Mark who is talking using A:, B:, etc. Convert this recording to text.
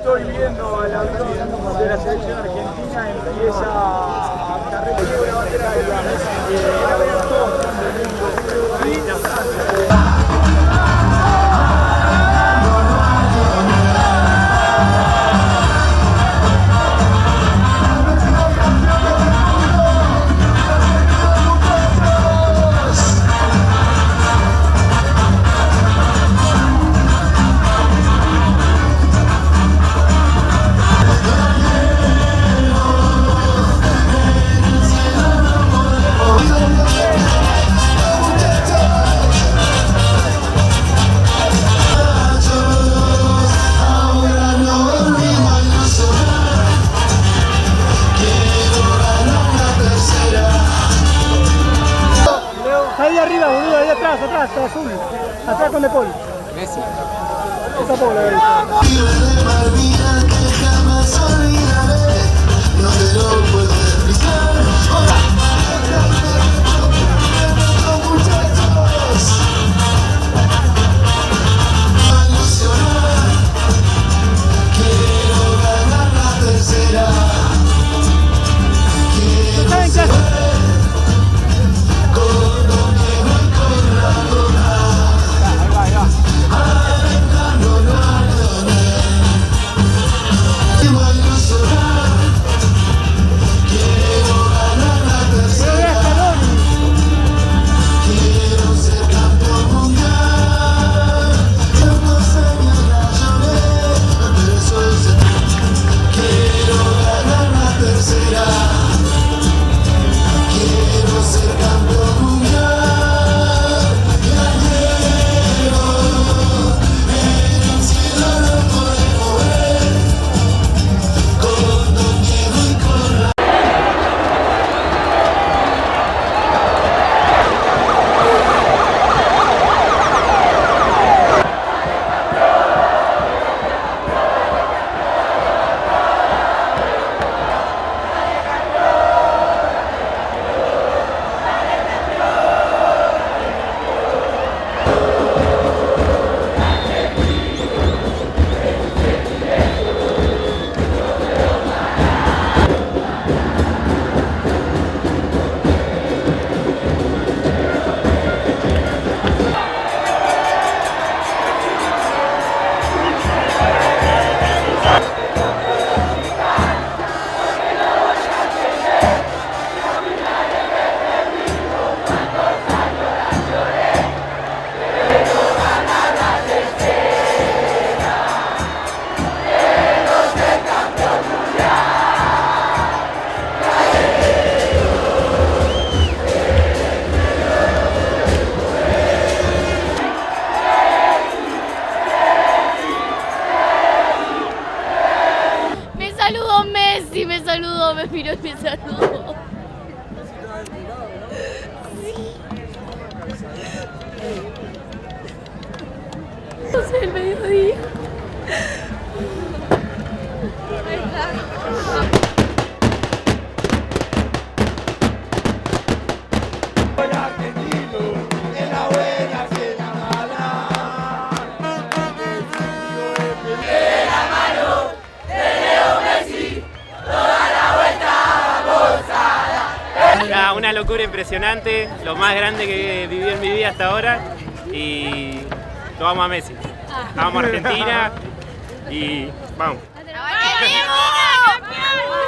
A: estoy viendo al avión de la selección argentina, empieza a carrera de la bandera de la
B: ahí arriba, boludo, ahí atrás, azul. Atrás con De Paul.
C: Messi.
B: Esa Paul,
D: no te lo puedo explicar. Quiero ganar la tercera.
E: Me miró y me saludó. Sí. El mediodía.
F: Una locura impresionante, lo más grande que viví en mi vida hasta ahora y lo vamos a Messi. Vamos a Argentina y vamos.
E: ¡Argentina, campeón!